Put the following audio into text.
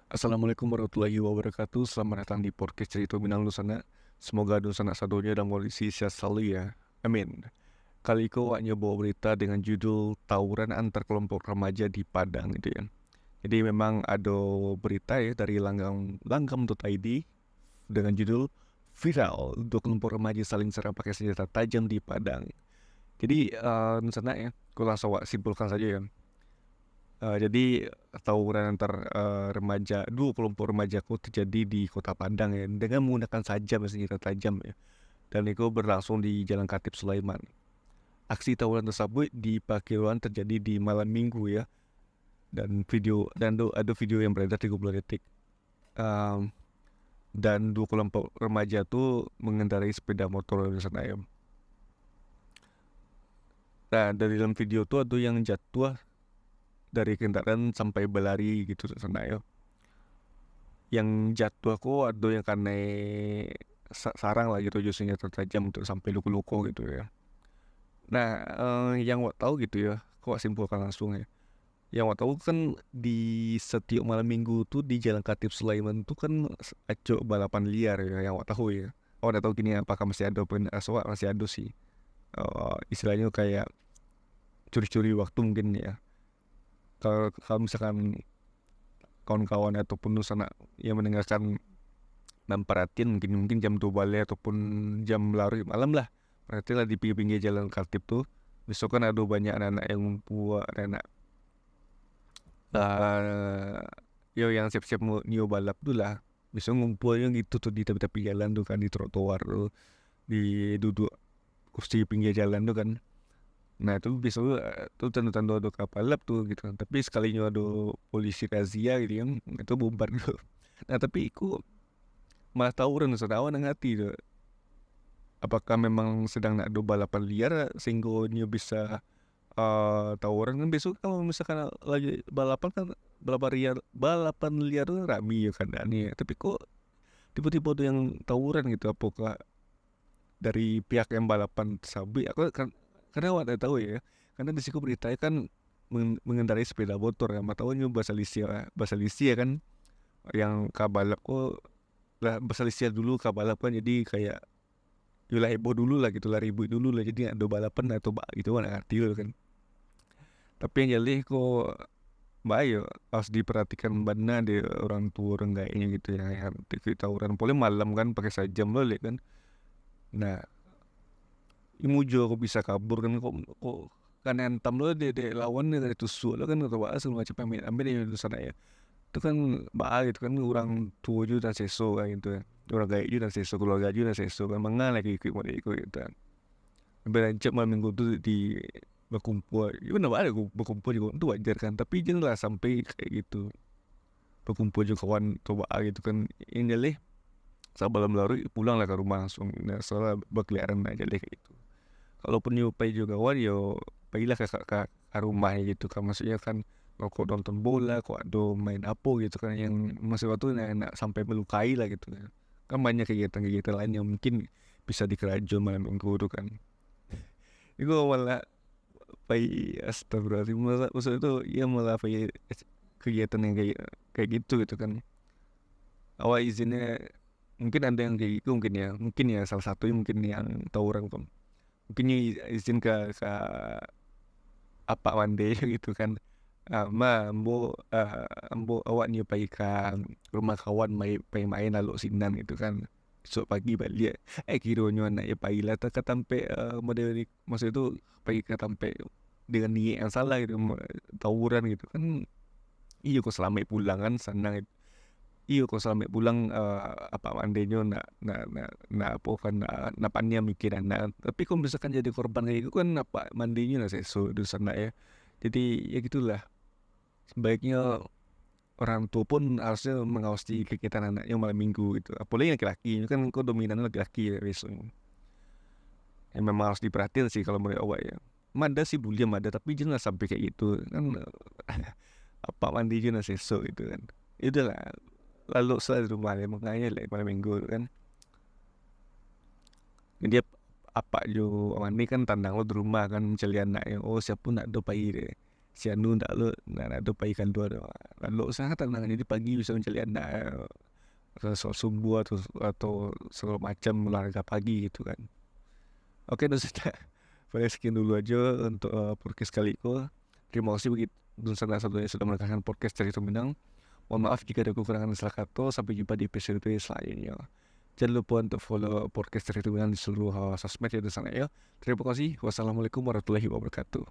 Assalamualaikum warahmatullahi wabarakatuh. Selamat datang di podcast Cerita Minang Lusana. Semoga sanak sadonya dalam kondisi sehat selalu ya. Amin. Kali ini awaknya bawa berita dengan judul tawuran antar kelompok remaja di Padang gitu ya. Jadi memang ada berita ya dari langgam.id dengan judul viral dua kelompok remaja saling serang pakai senjata tajam di Padang. Jadi Nusana ya, aku langsung simpulkan saja ya. Jadi tawuran antar dua kelompok remaja itu terjadi di Kota Padang ya dengan menggunakan senjata tajam ya. Dan itu berlangsung di Jalan Khatib Sulaiman. Aksi tawuran tersebut di Pakiruan terjadi di malam Minggu ya. Ada video yang beredar 30 detik. Um, dan dua kelompok remaja itu mengendarai sepeda motor di sana ya. Nah, dari dalam video itu ada yang jatuh dari kendaraan sampai berlari gitu di sana ya. Yang jatuh aku ada yang kena sarang lah gitu justru tertajam untuk sampai luka-luka gitu ya. Nah, yang wak tahu gitu ya, kok simpulkan langsung ya. Yang wak tahu kan di setiap malam minggu tuh di Jalan Khatib Sulaiman tuh kan acok balapan liar ya, yang wak tahu ya. Oh, udah tahu gini apakah masih ada soal masih ada sih. Istilahnya kayak curi-curi waktu mungkin ya. Kalau misalkan kawan-kawan ataupun sana yang mendengarkan dan perhatiin mungkin jam 2 balik ataupun jam larut malam lah, perhatilah di pinggir-pinggir jalan Kaltib tuh besok kan ada banyak anak-anak yang ngumpul, anak yo yang siap-siap mau nio balap tuh lah, besok ngumpulnya gitu tuh di tepi-tepi jalan tuh kan, di trotoar tuh, di duduk kursi pinggir jalan tuh kan. Nah itu besok tuh tanda-tanda ada kapal balap tuh gitu kan. Tapi sekalinya ada polisi razia gitu kan, itu bubar gitu. Nah tapi aku malah tawuran sedawan yang hati tuh. Apakah memang sedang nak ada balapan liar sehingga dia bisa tawuran kan. Besok kalau misalkan lagi balapan kan, balapan liar tuh rame ya kan nih. Tapi kok tiba-tiba ada yang tawuran gitu, apakah dari pihak yang balapan sabi aku kan, karena awak tak tahu ya, karena di situ beritanya kan mengendarai sepeda motor ya, tahunya bahasa Lisia kan, yang kabalap kok lah bahasa Lisia dulu kabalap kan, jadi kayak yulah heboh dulu lah gitu lah, ribut dulu lah, jadi ada balapan atau gitu kan ngerti lo kan. Tapi yang jadi kok bahaya, harus diperhatikan benar deh orang tua orang kayaknya gitu ya, yang tawuran boleh malam kan pakai sajam lo lihat kan. Nah imujo aku bisa kabur kan, kok kan entam lo de lawan dari tusuk lo kan, atau bahas semua macam ambil dari sana ya. Itu kan bahaya itu kan, orang tua juga dan seso kayak gitu ya, orang gaik juga dan seso, keluarga juga dan seso kan, mengalah lagi ikut gitu kan. Berancam malam minggu tuh di berkumpul ya, benar ada berkumpul juga itu wajar kan, tapi jangan lah sampai kayak gitu berkumpul juga kawan coba gitu kan. Ini deh saat malam larut pulang lah ke rumah langsung, nah soalnya berkeliaran aja deh kayak gitu. Kalaupun nyupai juga kawan yo pergilah ke rumah gitu kan, maksudnya kan kalau kok nonton bola, kok ada main apa gitu kan, yang masih waktu nak sampai melukai lah gitu kan. Kan banyak kegiatan-kegiatan lain yang mungkin bisa dikerajaan malam minggu itu kan. Itu malah pai astagfirullahaladzim, maksud itu ya malah pai kegiatan yang kayak gitu kan. Awal izinnya mungkin ada yang kayak gitu, mungkin ya salah satu mungkin yang tawuran kan, mungkin izin ke apa mande gitu kan. Ambo awak ni pergi ke rumah kawan main lalu sinan gitu kan. Esok pagi balik. Kiranya anak ya pergi lah tak ketampe model ni, maksud itu pergi ke tampe dengan niat yang salah gitu, tawuran gitu kan. Iyo kau selamat pulang kan senang. Iyo kau selamat pulang, apa mandainya nak apa kan, nak pania mikir anak. Tapi kalau misalkan jadi korban kayak gitu kan, apa mandinya lah sesu di sana ya. Jadi ya gitulah. Sebaiknya orang tua pun harusnya mengawasi kegiatan anaknya malam minggu gitu. Apalagi laki-laki, kan kau dominan laki-laki ya besok. Yang memang harus diperhatiin sih kalau mulai awal ya. Mada sih bully mada, tapi jangan sampai kayak gitu kan. Apa mandi juga sesok gitu kan. Itu lah, lalu selalu di rumah ya, makanya lah malam minggu kan. Dia apa jo mandi kan tandang lo di rumah kan, mencari anak yang oh siapa nak do pai deh. si anu ndak lo nah ada paikan dua do lo usaha tenang jadi pagi bisa mencari anda soal subuh atau segala macam olahraga pagi gitu kan. Oke dan sudah paling sekian dulu aja untuk podcast kali itu. Terima kasih bagi Dunsana satunya sudah mendengarkan podcast Cerita Minang. Mohon maaf jika ada kekurangan salah kata. Sampai jumpa di episode selanjutnya. Jangan lupa untuk follow podcast Cerita Minang di seluruh sosmed ya di sana ya. Terima kasih. Wassalamualaikum warahmatullahi wabarakatuh.